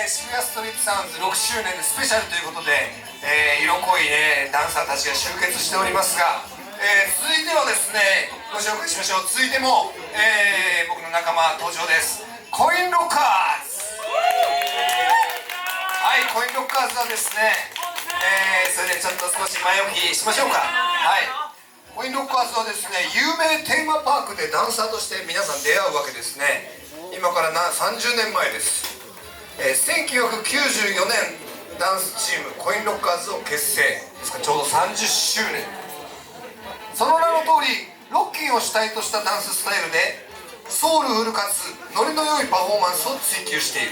渋谷ストリートサウンズ6周年でスペシャルということで、色濃いねダンサーたちが集結しておりますが、続いてはですねご紹介しましょう。続いても、僕の仲間登場です。コインロッカーズ。はい、コインロッカーズはですね、それでちょっと少し前置きしましょうか。はい、コインロッカーズはですね、有名テーマパークでダンサーとして皆さん出会うわけですね。今から30年前です。1994年ダンスチームコインロッカーズを結成ですから、ちょうど30周年。その名の通りロッキンを主体としたダンススタイルでソウルフルかつノリの良いパフォーマンスを追求している。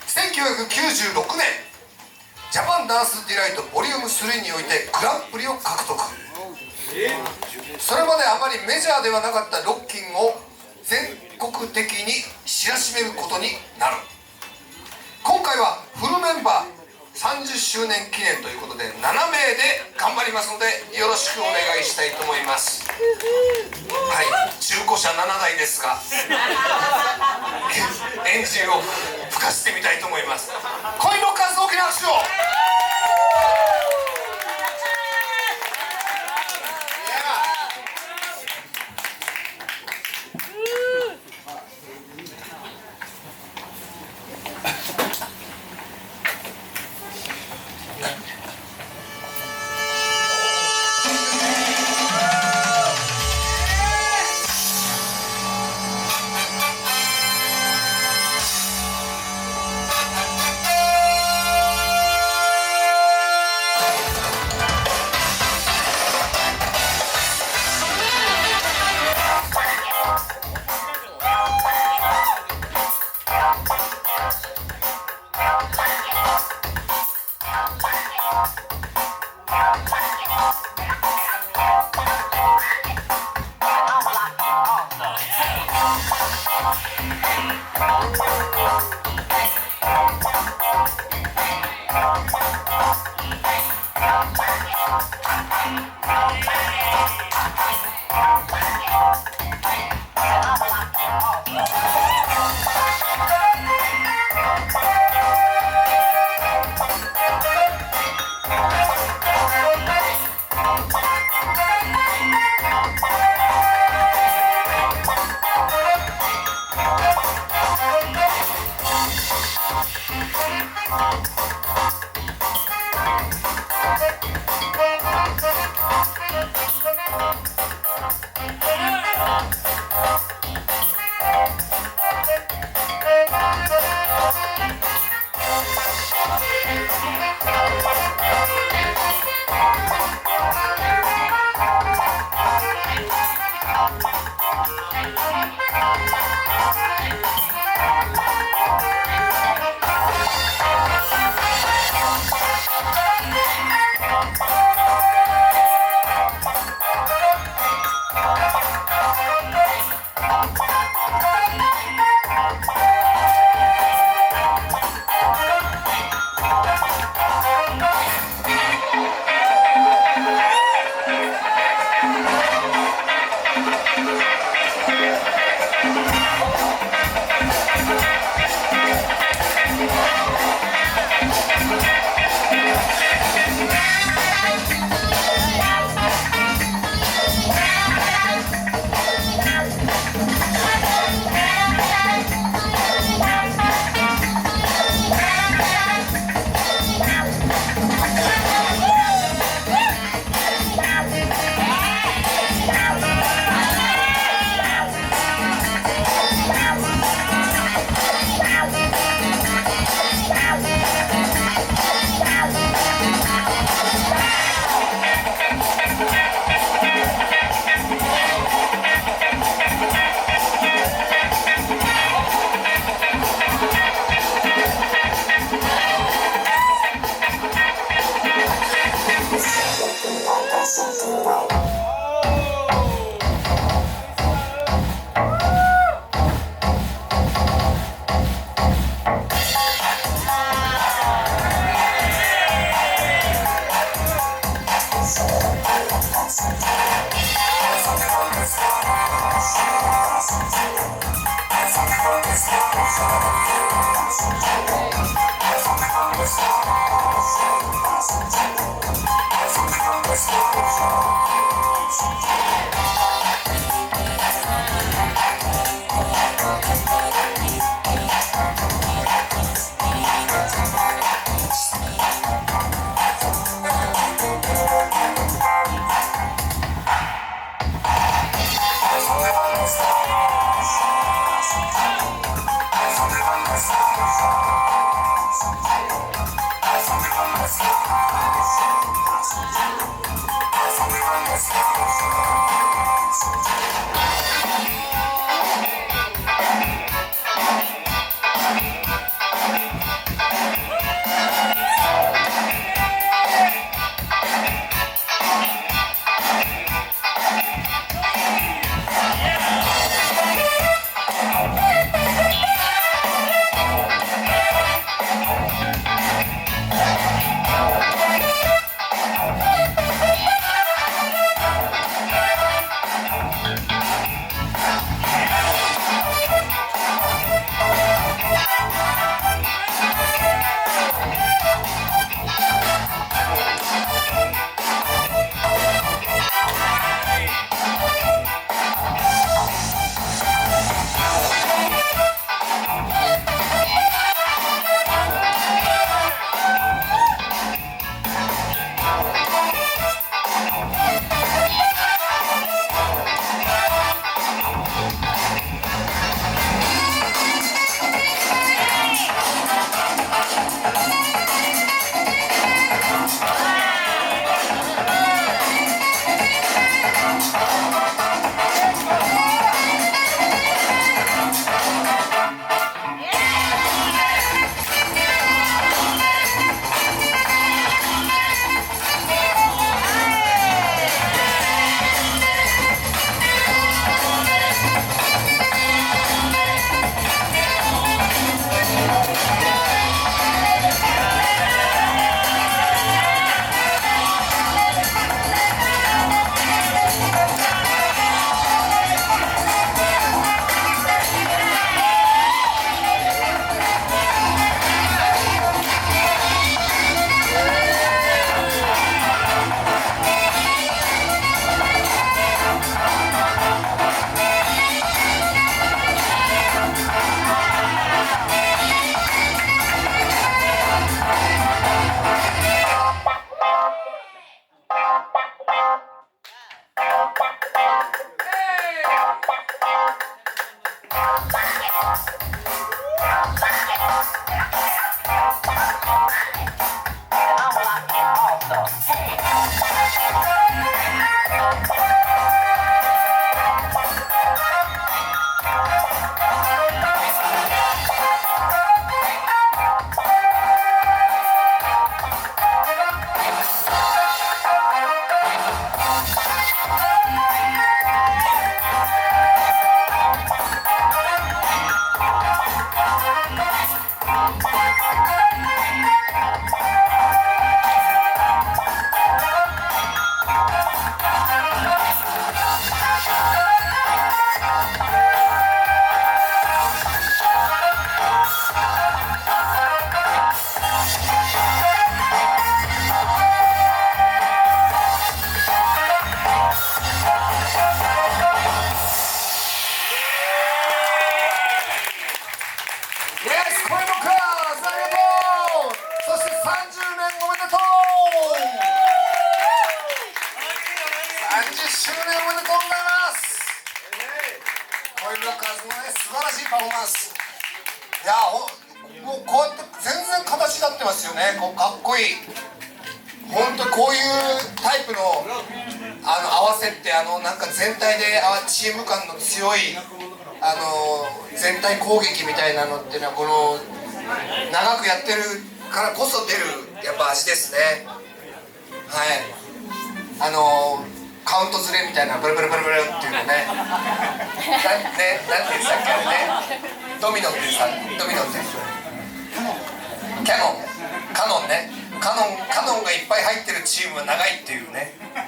1996年ジャパンダンスディライトボリューム3においてグランプリを獲得。それまであまりメジャーではなかったロッキンを全国的に知らしめることになる。今回はフルメンバー30周年記念ということで7名で頑張りますのでよろしくお願いしたいと思います。はい、中古車7台ですがエンジンを吹かしてみたいと思います。コインロッカーズ大きな拍手を。Thank you. パフォーマンス。いやもうこうやって全然形になってますよね。こうかっこいい。本当こういうタイプの合わせってなんか全体でチーム感の強い全体攻撃みたいなのっていうのはこの長くやってるからこそ出るやっぱ味ですね。はい。カウントずれみたいなブルブルブルブルっていうのね。なんて言ってたっけあれね。ドミノってさ、ドミノってキャノン、カノンね。カノンがいっぱい入ってるチームは長いっていうね。カ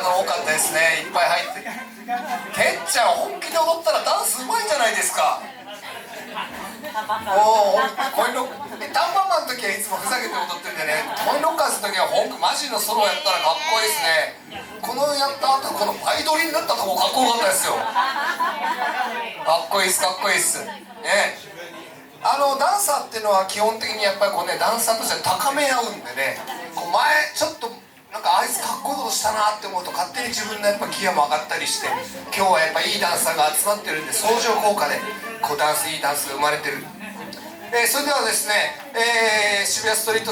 ノン多かったですね。いっぱい入って。てっちゃん本気で踊ったらダンスうまいじゃないですか。もうコインロッカータンパンマンの時はいつもふざけて踊ってるんでね、コインロッカーズの時はマジのソロやったらかっこいいですね。このやった後このバイドリになったとこかっこよかったですよ。かっこいいっすかっこいいっすね。ダンサーっていうのは基本的にやっぱりこうね、ダンサーとして高め合うんでね、こう前ちょっとなんかあいつかっこいいことしたなって思うと勝手に自分のやっぱギアも上がったりして、今日はやっぱいいダンサーが集まってるんで相乗効果でこういいダンスが生まれてる。それではですね、渋谷ストリート